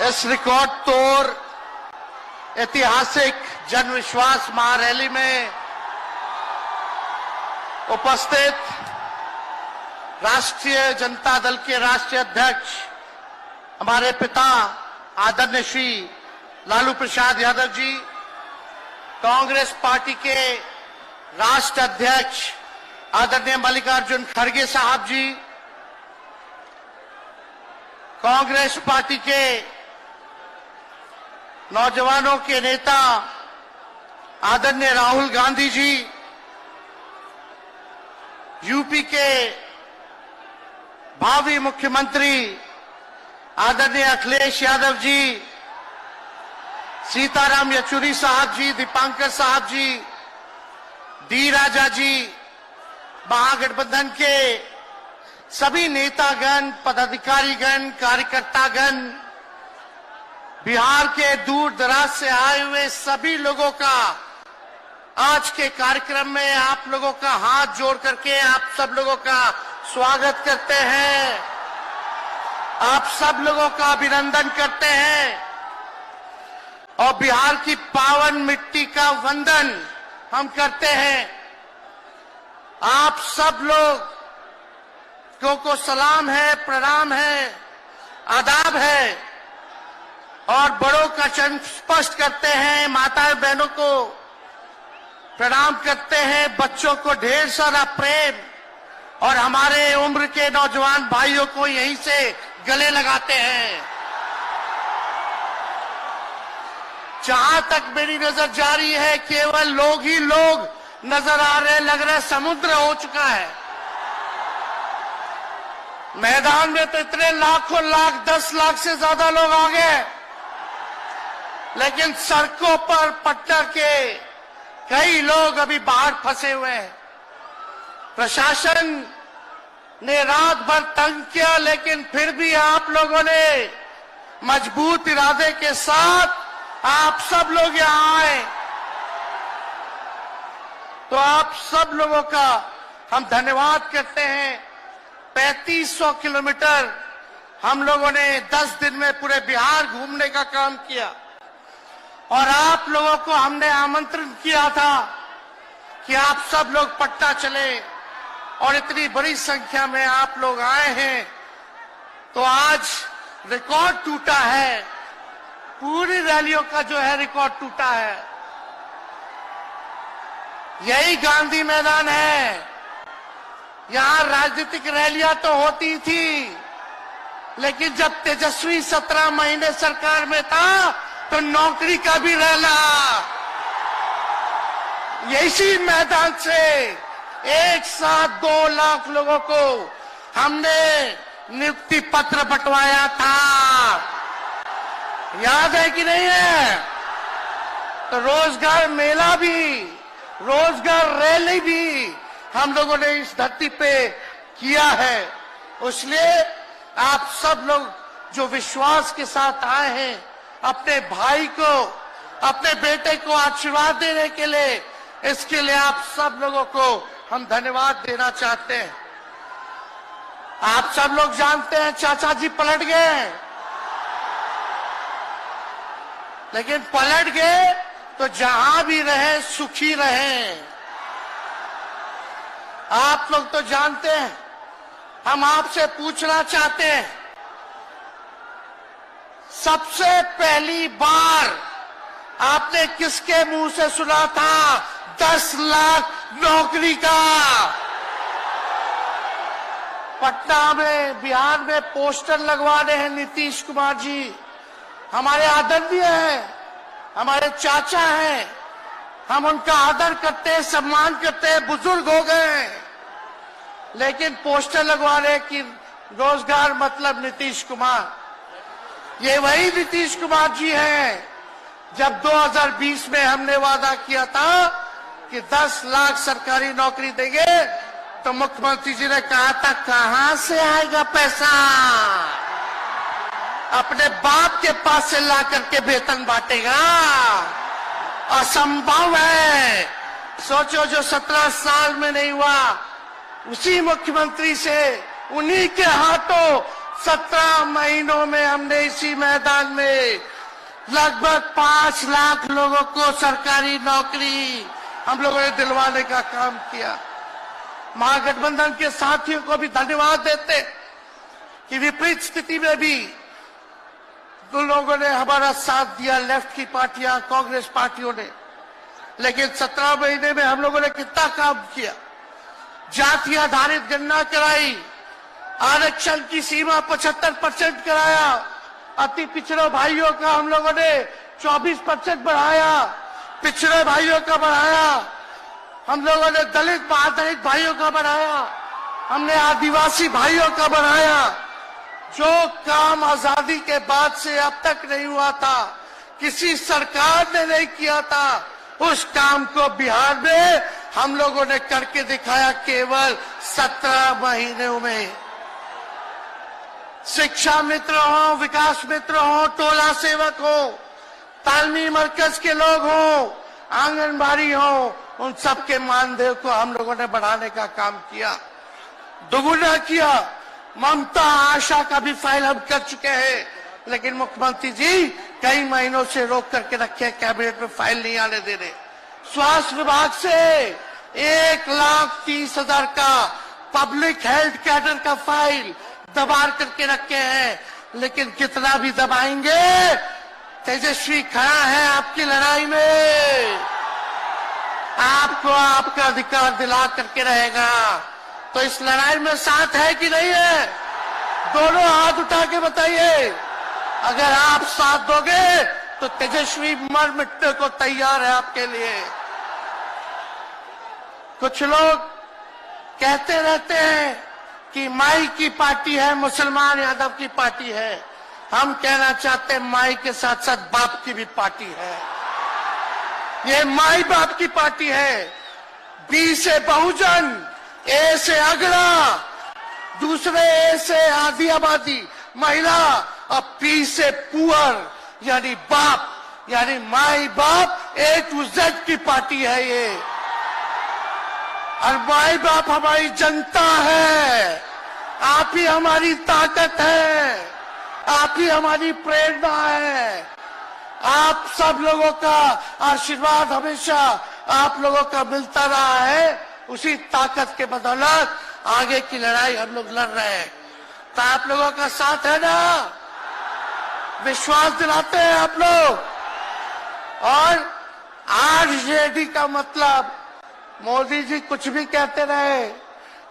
इस रिकॉर्ड तोड़ ऐतिहासिक जन विश्वास महारैली में उपस्थित राष्ट्रीय जनता दल के राष्ट्रीय अध्यक्ष हमारे पिता आदरणीय श्री लालू प्रसाद यादव जी, कांग्रेस पार्टी के राष्ट्रीय अध्यक्ष आदरणीय मल्लिकार्जुन खड़गे साहब जी, कांग्रेस पार्टी के नौजवानों के नेता आदरणीय राहुल गांधी जी, यूपी के भावी मुख्यमंत्री आदरणीय अखिलेश यादव जी, सीताराम येचुरी साहब जी, दीपांकर साहब जी, डी राजा जी, महागठबंधन के सभी नेतागण, पदाधिकारीगण, कार्यकर्तागण, बिहार के दूर दराज से आए हुए सभी लोगों का आज के कार्यक्रम में आप लोगों का हाथ जोड़ करके आप सब लोगों का स्वागत करते हैं, आप सब लोगों का अभिनंदन करते हैं और बिहार की पावन मिट्टी का वंदन हम करते हैं। आप सब लोग को सलाम है, प्रणाम है, आदाब है और बड़ों का चरण स्पर्श करते हैं, माताएं बहनों को प्रणाम करते हैं, बच्चों को ढेर सारा प्रेम और हमारे उम्र के नौजवान भाइयों को यहीं से गले लगाते हैं। जहां तक मेरी नजर जा रही है केवल लोग ही लोग नजर आ रहे, लग रहा है समुद्र हो चुका है। मैदान में तो इतने लाखों लाख, 10 लाख से ज्यादा लोग आ गए, लेकिन सड़कों पर पटना के कई लोग अभी बाहर फंसे हुए हैं। प्रशासन ने रात भर तंग किया, लेकिन फिर भी आप लोगों ने मजबूत इरादे के साथ आप सब लोग यहां आए, तो आप सब लोगों का हम धन्यवाद करते हैं। 3500 किलोमीटर हम लोगों ने 10 दिन में पूरे बिहार घूमने का काम किया और आप लोगों को हमने आमंत्रण किया था कि आप सब लोग पटना चले और इतनी बड़ी संख्या में आप लोग आए हैं, तो आज रिकॉर्ड टूटा है, पूरी रैलियों का जो है रिकॉर्ड टूटा है। यही गांधी मैदान है, यहां राजनीतिक रैलियां तो होती थी, लेकिन जब तेजस्वी 17 महीने सरकार में था तो नौकरी का भी रैला इसी मैदान से एक साथ 2 लाख लोगों को हमने नियुक्ति पत्र बंटवाया था, याद है कि नहीं है? तो रोजगार मेला भी, रोजगार रैली भी हम लोगों ने इस धरती पे किया है। इसलिए आप सब लोग जो विश्वास के साथ आए हैं, अपने भाई को, अपने बेटे को आशीर्वाद देने के लिए, इसके लिए आप सब लोगों को हम धन्यवाद देना चाहते हैं। आप सब लोग जानते हैं चाचा जी पलट गए, लेकिन पलट गए तो जहां भी रहे सुखी रहे। आप लोग तो जानते हैं, हम आपसे पूछना चाहते हैं, सबसे पहली बार आपने किसके मुंह से सुना था 10 लाख नौकरी का? पटना में, बिहार में पोस्टर लगवाने हैं नीतीश कुमार जी, हमारे आदरणीय हैं, हमारे चाचा हैं, हम उनका आदर करते हैं, सम्मान करते हैं, बुजुर्ग हो गए हैं, लेकिन पोस्टर लगवा रहे कि रोजगार मतलब नीतीश कुमार। ये वही नीतीश कुमार जी हैं जब 2020 में हमने वादा किया था कि 10 लाख सरकारी नौकरी देंगे, तो मुख्यमंत्री जी ने कहा था कहां से आएगा पैसा, अपने बाप के पास से ला करके वेतन बांटेगा, असंभव है। सोचो, जो 17 साल में नहीं हुआ, उसी मुख्यमंत्री से, उन्हीं के हाथों 17 महीनों में हमने इसी मैदान में लगभग 5 लाख लोगों को सरकारी नौकरी हम लोगों ने दिलवाने का काम किया। महागठबंधन के साथियों को भी धन्यवाद देते कि विपरीत स्थिति में भी उन लोगों ने हमारा साथ दिया, लेफ्ट की पार्टियां, कांग्रेस पार्टियों ने। लेकिन 17 महीने में हम लोगों ने कितना काम किया। जाति आधारित गणना कराई, आरक्षण की सीमा 75% कराया, अति पिछड़े भाइयों का हम लोगों ने 24% बढ़ाया, पिछड़े भाइयों का बढ़ाया, हम लोगों ने दलित महादलित भाइयों का बढ़ाया, हमने आदिवासी भाइयों का बढ़ाया। जो काम आजादी के बाद से अब तक नहीं हुआ था, किसी सरकार ने नहीं किया था, उस काम को बिहार में हम लोगों ने करके दिखाया केवल 17 महीनों में। शिक्षा मित्र हो, विकास मित्र हो, टोला सेवक हो, तालमी मरकज के लोग हो, आंगनबाड़ी हो, उन सबके मानदेय को हम लोगों ने बढ़ाने का काम किया, दोगुना किया। ममता आशा का भी फाइल हम कर चुके हैं, लेकिन मुख्यमंत्री जी कई महीनों से रोक करके रखे, कैबिनेट में फाइल नहीं आने दे रहे। स्वास्थ्य विभाग से 1,30,000 का पब्लिक हेल्थ कैडर का फाइल दबा करके रखे हैं, लेकिन कितना भी दबाएंगे, तेजस्वी खड़ा है आपकी लड़ाई में, आपको आपका अधिकार दिला करके रहेगा। तो इस लड़ाई में साथ है कि नहीं है? दोनों हाथ उठा के बताइए। अगर आप साथ दोगे तो तेजस्वी मर मिटने को तैयार है आपके लिए। कुछ लोग कहते रहते हैं कि माई की पार्टी है, मुसलमान यादव की पार्टी है। हम कहना चाहते हैं माई के साथ साथ बाप की भी पार्टी है। ये माई बाप की पार्टी है। बी से बहुजन, ए से अगड़ा, दूसरे ए से आधी आबादी महिला, और पी से पुअर यानी बाप, यानी माई बाप, ए टू जेड की पार्टी है ये। और माई बाप हमारी जनता है, आप ही हमारी ताकत है, आप ही हमारी प्रेरणा है। आप सब लोगों का आशीर्वाद हमेशा आप लोगों का मिलता रहा है। उसी ताकत के बदौलत आगे की लड़ाई हम लोग लड़ रहे हैं। तो आप लोगों का साथ है ना? विश्वास दिलाते हैं आप लोग। और आरजेडी का मतलब, मोदी जी कुछ भी कहते रहे,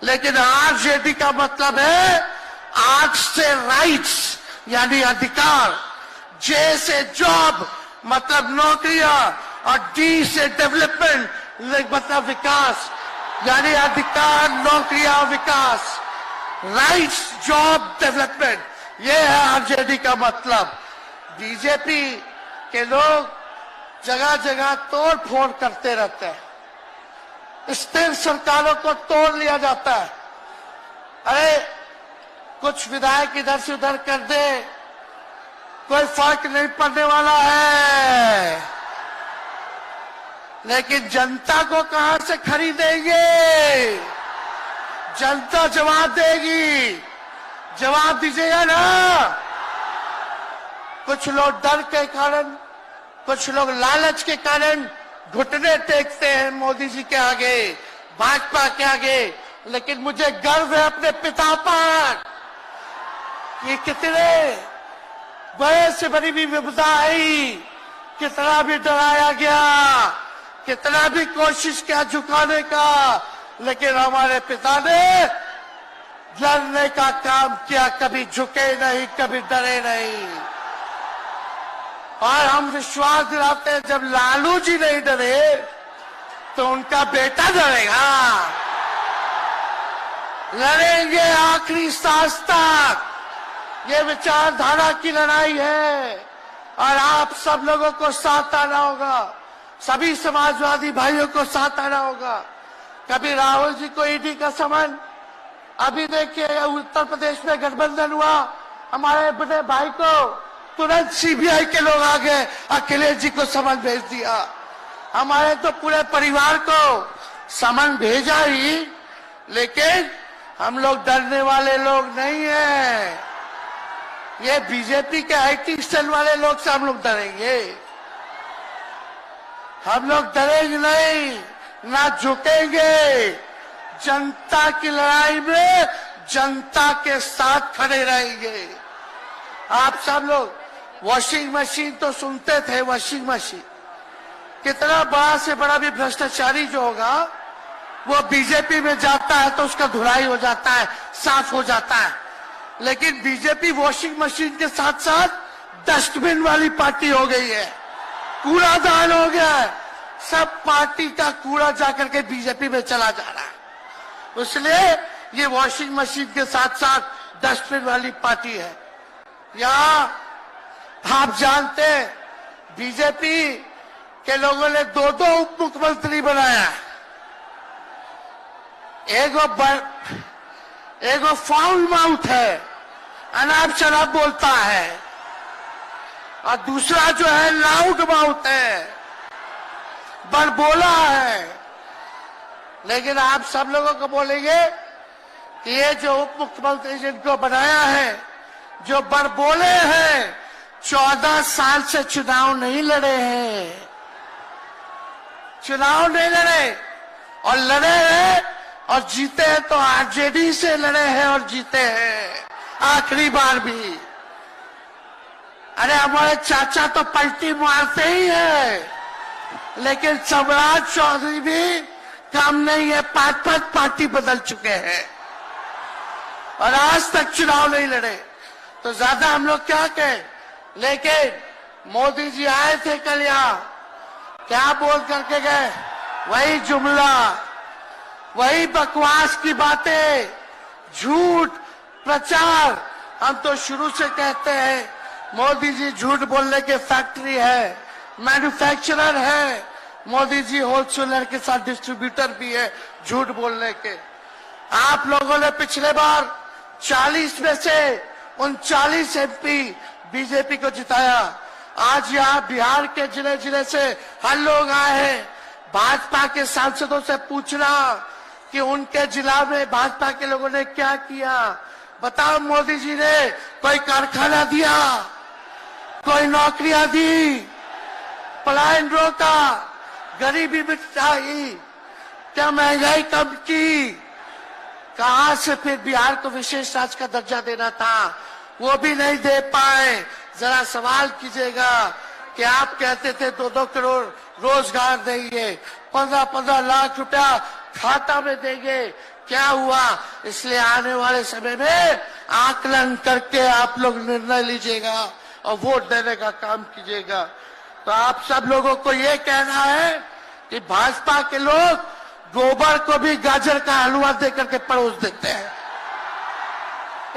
लेकिन आरजेडी का मतलब है आर से राइट्स यानी अधिकार, जे से जॉब मतलब नौकरियां, और डी से डेवलपमेंट मतलब विकास, यानी अधिकार, नौकरियां, विकास, राइट्स, जॉब, डेवलपमेंट, ये है आरजेडी का मतलब। बीजेपी के लोग जगह जगह तोड़ फोड़ करते रहते हैं, स्थिर सरकारों को तोड़ लिया जाता है। अरे कुछ विधायक इधर से उधर कर दे, कोई फर्क नहीं पड़ने वाला है, लेकिन जनता को कहां से खरीदेंगे? जनता जवाब देगी, जवाब दीजिएगा ना। कुछ लोग डर के कारण, कुछ लोग लालच के कारण घुटने टेकते हैं मोदी जी के आगे, भाजपा के आगे, लेकिन मुझे गर्व है अपने पिता पर। ये कितने बड़े से बड़ी भी विपदा आई, कितना भी डराया गया, कितना भी कोशिश किया झुकाने का, लेकिन हमारे पिता ने लड़ने का काम किया, कभी झुके नहीं, कभी डरे नहीं। और हम विश्वास दिलाते हैं जब लालू जी नहीं डरे तो उनका बेटा डरेगा। लड़ेंगे आखिरी सांस तक। ये विचारधारा की लड़ाई है और आप सब लोगों को साथ आना होगा, सभी समाजवादी भाइयों को साथ आना होगा। कभी राहुल जी को ईडी का समन, अभी देखिए उत्तर प्रदेश में गठबंधन हुआ, हमारे बड़े भाई को तुरंत सीबीआई के लोग आ गए, अखिलेश जी को समन भेज दिया। हमारे तो पूरे परिवार को समन भेजा ही, लेकिन हम लोग डरने वाले लोग नहीं हैं। ये बीजेपी के आईटी सेल वाले लोग से हम लोग डरेंगे? हम लोग डरेंगे नहीं, ना झुकेंगे। जनता की लड़ाई में जनता के साथ खड़े रहेंगे। आप सब लोग वॉशिंग मशीन तो सुनते थे, वॉशिंग मशीन कितना बड़ा से बड़ा भी भ्रष्टाचारी जो होगा वो बीजेपी में जाता है तो उसका धुलाई हो जाता है, साफ हो जाता है। लेकिन बीजेपी वॉशिंग मशीन के साथ साथ डस्टबिन वाली पार्टी हो गई है, कूड़ादान हो गया है। सब पार्टी का कूड़ा जाकर के बीजेपी में चला जा रहा है। इसलिए ये वॉशिंग मशीन के साथ साथ डस्टबिन वाली पार्टी है। यहाँ आप जानते हैं बीजेपी के लोगों ने दो दो उप मुख्यमंत्री बनाया। एगो फाउल माउथ है, अनाप शनाप बोलता है, और दूसरा जो है लाउड माउथ है, बड़बोला है। लेकिन आप सब लोगों को बोलेंगे कि ये जो उप मुख्यमंत्री जिनको बनाया है, जो बड़बोले हैं, 14 साल से चुनाव नहीं लड़े हैं, चुनाव नहीं लड़े, और लड़े हैं और जीते हैं तो आरजेडी से लड़े हैं और जीते हैं आखिरी बार भी। अरे हमारे चाचा तो पलटी मारते ही है, लेकिन सम्राट चौधरी भी काम नहीं है, 5-5 पार्टी बदल चुके हैं और आज तक चुनाव नहीं लड़े। तो ज्यादा हम लोग क्या कहें। लेकिन मोदी जी आए थे कल यहाँ, क्या बोल करके गए? वही जुमला, वही बकवास की बातें, झूठ प्रचार। हम तो शुरू से कहते हैं मोदी जी झूठ बोलने के फैक्ट्री है, मैन्युफैक्चरर है। मोदी जी होलसेलर के साथ डिस्ट्रीब्यूटर भी है झूठ बोलने के। आप लोगों ने पिछले बार 40 में से 39 एमपी बीजेपी को जिताया। आज यहाँ बिहार के जिले जिले से हर लोग आए हैं भाजपा के सांसदों से पूछना कि उनके जिला में भाजपा के लोगों ने क्या किया। बताओ, मोदी जी ने कोई कारखाना दिया, कोई नौकरियां दी, पलायन रोका, गरीबी मिटाई, क्या महंगाई कम की? कहां से फिर बिहार को विशेष राज्य का दर्जा देना था, वो भी नहीं दे पाए। जरा सवाल कीजिएगा कि आप कहते थे 2-2 करोड़ रोजगार देंगे, 15-15 लाख रुपया खाता में देंगे, क्या हुआ? इसलिए आने वाले समय में आकलन करके आप लोग निर्णय लीजिएगा और वोट देने का काम कीजिएगा। तो आप सब लोगों को ये कहना है कि भाजपा के लोग गोबर को भी गाजर का हलवा देकर के परोस देते हैं।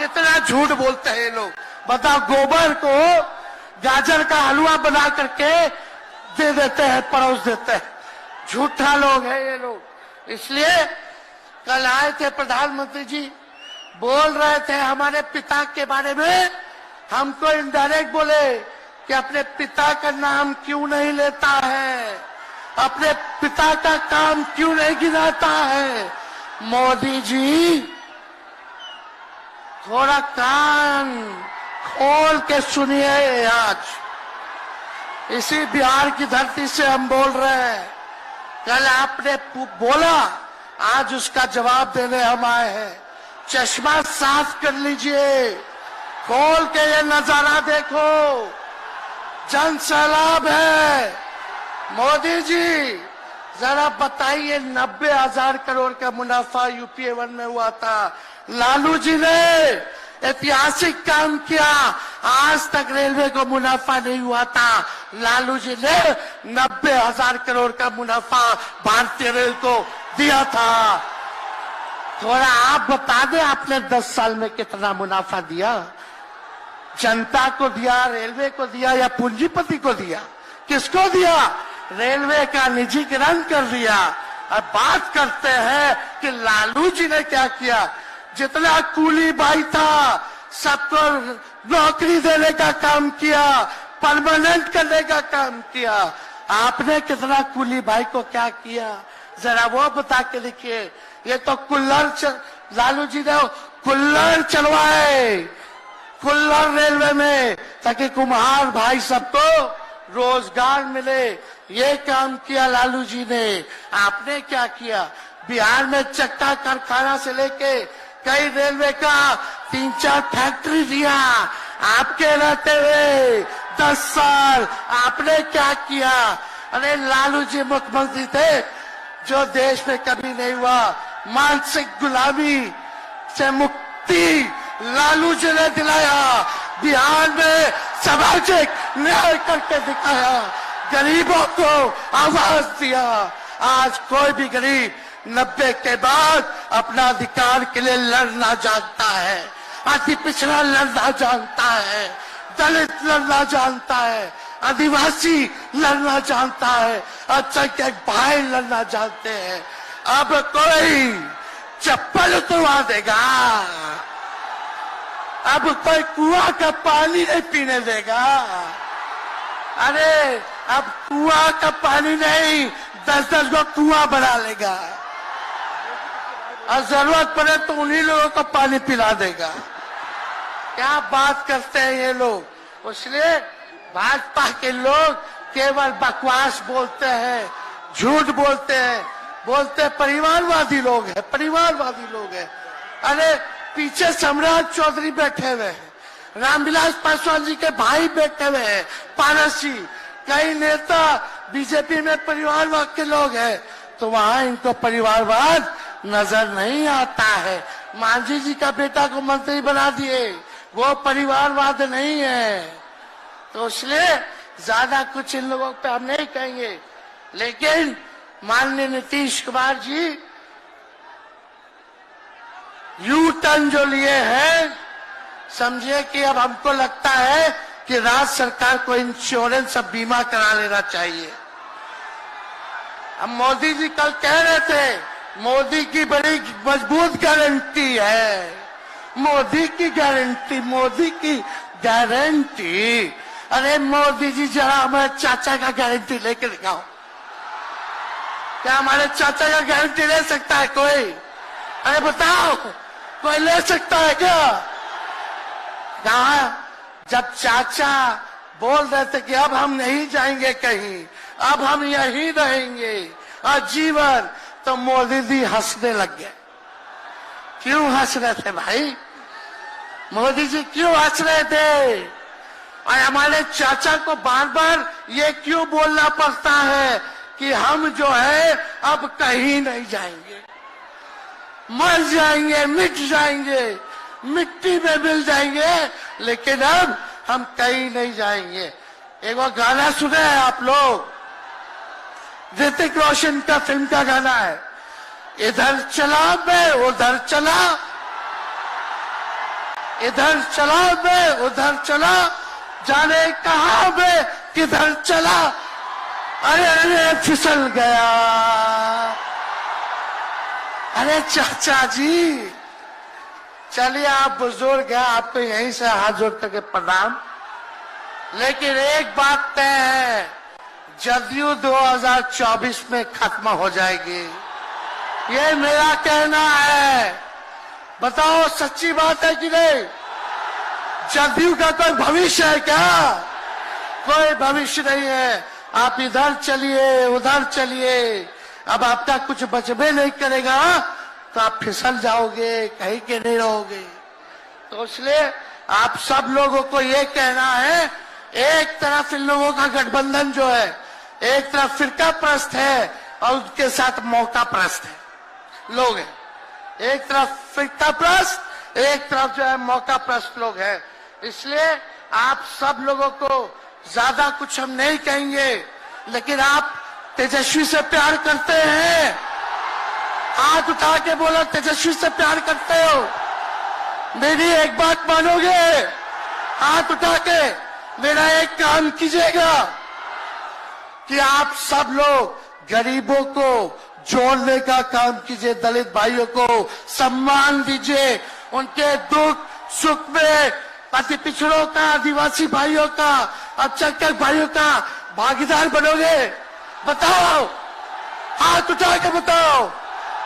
इतना झूठ बोलते हैं ये लोग। बताओ, गोबर को गाजर का हलवा बना करके दे देते हैं, परोस देते हैं। झूठा लोग है ये लोग। इसलिए कल आए थे प्रधानमंत्री जी, बोल रहे थे हमारे पिता के बारे में। हमको इनडायरेक्ट बोले कि अपने पिता का नाम क्यों नहीं लेता है, अपने पिता का काम क्यों नहीं गिनाता है। मोदी जी, थोड़ा कान खोल के सुनिए। आज इसी बिहार की धरती से हम बोल रहे हैं। कल आपने बोला, आज उसका जवाब देने हम आए हैं। चश्मा साफ कर लीजिए, खोल के ये नजारा देखो, जन सैलाब है। मोदी जी, जरा बताइए, 90,000 करोड़ का मुनाफा यूपीए 1 में हुआ था। लालू जी ने ऐतिहासिक काम किया, आज तक रेलवे को मुनाफा नहीं हुआ था। लालू जी ने 90,000 करोड़ का मुनाफा भारतीय रेल को दिया था। थोड़ा आप बता दें, आपने 10 साल में कितना मुनाफा दिया? जनता को दिया, रेलवे को दिया, या पूंजीपति को दिया? किसको दिया? रेलवे का निजीकरण कर दिया। अब बात करते हैं कि लालू जी ने क्या किया। जितना कूली भाई था सबको नौकरी देने का काम किया, परमानेंट करने का काम किया। आपने कितना कूली भाई को क्या किया, जरा वो बता के लिखिए। ये तो लालू जी ने कुल्लड़ चलवाए, कुल्लर रेलवे में, ताकि कुम्हार भाई सबको रोजगार मिले। ये काम किया लालू जी ने। आपने क्या किया? बिहार में चक्का कारखाना से लेके कई रेलवे का 3-4 फैक्ट्री दिया। आपके रहते हुए 10 साल आपने क्या किया? अरे लालू जी मुख्यमंत्री थे जो देश में कभी नहीं हुआ। मानसिक गुलामी से मुक्ति लालू जी ने दिलाया। बिहार में सामाजिक न्याय करके दिखाया। गरीबों को आवाज दिया। आज कोई भी गरीब 90 के बाद अपना अधिकार के लिए लड़ना जानता है। अति पिछड़ा लड़ना जानता है, दलित लड़ना जानता है, आदिवासी लड़ना जानता है, अल्पसंख्यक भाई लड़ना जानते हैं। अब कोई चप्पल उतरवा देगा, अब कोई कुआं का पानी नहीं पीने देगा। अरे अब कुआं का पानी नहीं, 10-10 को कुआं बना लेगा और जरूरत पड़े तो उन्हीं लोगों को पानी पिला देगा। क्या बात करते हैं ये लोग। इसलिए भाजपा के लोग केवल बकवास बोलते हैं, झूठ बोलते हैं, बोलते परिवारवादी लोग हैं, परिवारवादी लोग हैं। अरे पीछे सम्राट चौधरी बैठे हुए हैं, रामविलास पासवान जी के भाई बैठे हुए हैं, पारस जी, कई नेता बीजेपी में परिवारवाद के लोग हैं, तो वहां इनको परिवारवाद नजर नहीं आता है। मांझी जी का बेटा को मंत्री बना दिए, वो परिवारवाद नहीं है। तो इसलिए ज्यादा कुछ इन लोगों पे हम नहीं कहेंगे। लेकिन माननीय नीतीश कुमार जी यू टर्न जो लिए हैं, समझिए कि अब हमको लगता है कि राज्य सरकार को इंश्योरेंस और बीमा करा लेना चाहिए। अब मोदी जी कल कह रहे थे मोदी की बड़ी मजबूत गारंटी है, मोदी की गारंटी, मोदी की गारंटी। अरे मोदी जी जरा हमारे चाचा का गारंटी लेके दिखाओ। क्या हमारे चाचा का गारंटी ले सकता है कोई? अरे बताओ, कोई ले सकता है क्या? कहा जब चाचा बोल रहे थे कि अब हम नहीं जाएंगे कहीं, अब हम यहीं रहेंगे आजीवन, तो मोदी जी हंसने लग गए। क्यों हंस रहे थे भाई? मोदी जी क्यों हंस रहे थे? और हमारे चाचा को बार बार ये क्यों बोलना पड़ता है कि हम जो है अब कहीं नहीं जाएंगे, मर जाएंगे, मिट जाएंगे, मिट्टी में मिल जाएंगे, लेकिन अब हम कहीं नहीं जाएंगे। एक वो गाना सुने हैं आप लोग, ऋतिक रोशन का फिल्म का गाना है, इधर चला मैं उधर चला, इधर चला मैं उधर चला, जाने कहां मैं किधर चला, अरे अरे फिसल गया। अरे चाचा जी, चलिए आप बुजुर्ग हैं, आपको यहीं से हाथ जोड़ करके प्रणाम। लेकिन एक बात तय है, जदयू 2024 में खत्म हो जाएगी, ये मेरा कहना है। बताओ सच्ची बात है कि नहीं? जदयू का कोई भविष्य है क्या? कोई भविष्य नहीं है। आप इधर चलिए उधर चलिए, अब आपका कुछ बचबे नहीं करेगा तो आप फिसल जाओगे, कहीं के नहीं रहोगे। तो इसलिए आप सब लोगों को ये कहना है, एक तरफ इन लोगों का गठबंधन जो है, एक तरफ फिरका प्रस्त है और उनके साथ मौका प्रस्त है लोग हैं। एक तरफ फिरका प्रस्त, एक तरफ जो है मौका प्रस्त लोग हैं। इसलिए आप सब लोगों को ज्यादा कुछ हम नहीं कहेंगे, लेकिन आप तेजस्वी से प्यार करते हैं? हाथ उठा के बोलो, तेजस्वी से प्यार करते हो? मेरी एक बात मानोगे? हाथ उठा के मेरा एक काम कीजिएगा कि आप सब लोग गरीबों को जोड़ने का काम कीजिए, दलित भाइयों को सम्मान दीजिए, उनके दुख सुख में अति पिछड़ों का, आदिवासी भाइयों का, अल्पसंख्यक भाइयों का भागीदार बनोगे? बताओ, हाथ उठा के बताओ,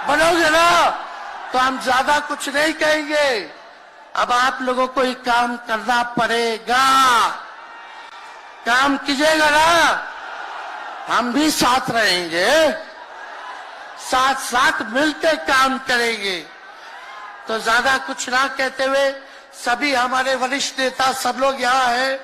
बनोगे ना? तो हम ज्यादा कुछ नहीं कहेंगे। अब आप लोगों को ही काम करना पड़ेगा। काम कीजिएगा ना, हम भी साथ रहेंगे, साथ साथ मिलकर काम करेंगे। तो ज्यादा कुछ ना कहते हुए सभी हमारे वरिष्ठ नेता सब लोग यहाँ हैं।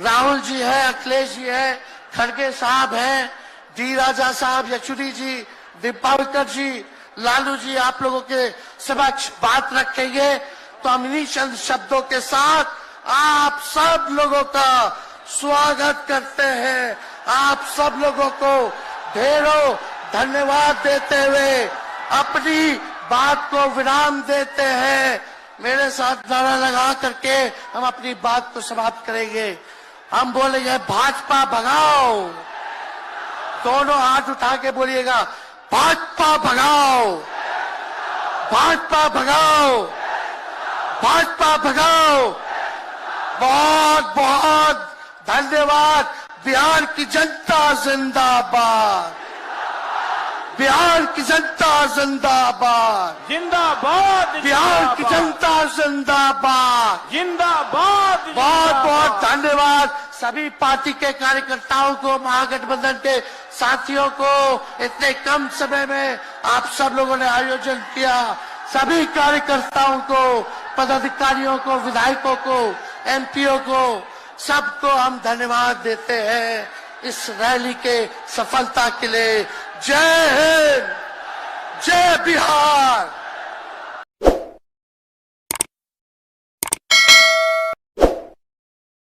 राहुल जी है, अखिलेश जी है, खड़गे साहब हैं, डी राजा साहब, येचुरी जी, दीपावकर जी, लालू जी आप लोगों के समक्ष बात रखेंगे। तो हम इन्हीं चंद शब्दों के साथ आप सब लोगों का स्वागत करते हैं। आप सब लोगों को ढेरों धन्यवाद देते हुए अपनी बात को विराम देते हैं। मेरे साथ नारा लगा करके हम अपनी बात को समाप्त करेंगे। हम बोलेंगे भाजपा भगाओ, दोनों हाथ उठा के बोलिएगा भाजपा भगाओ, भाजपा भगाओ, भाजपा भगाओ। बहुत बहुत धन्यवाद। बिहार की जनता जिंदाबाद, बिहार की जनता जिंदाबाद, जिंदाबाद, बिहार की जनता जिंदाबाद, जिंदाबाद। बहुत बहुत धन्यवाद सभी पार्टी के कार्यकर्ताओं को, महागठबंधन के साथियों को। इतने कम समय में आप सब लोगों ने आयोजन किया। सभी कार्यकर्ताओं को, पदाधिकारियों को, विधायकों को, एमपीओ को, सबको हम धन्यवाद देते हैं इस रैली के सफलता के लिए। जय हिंद, जय बिहार।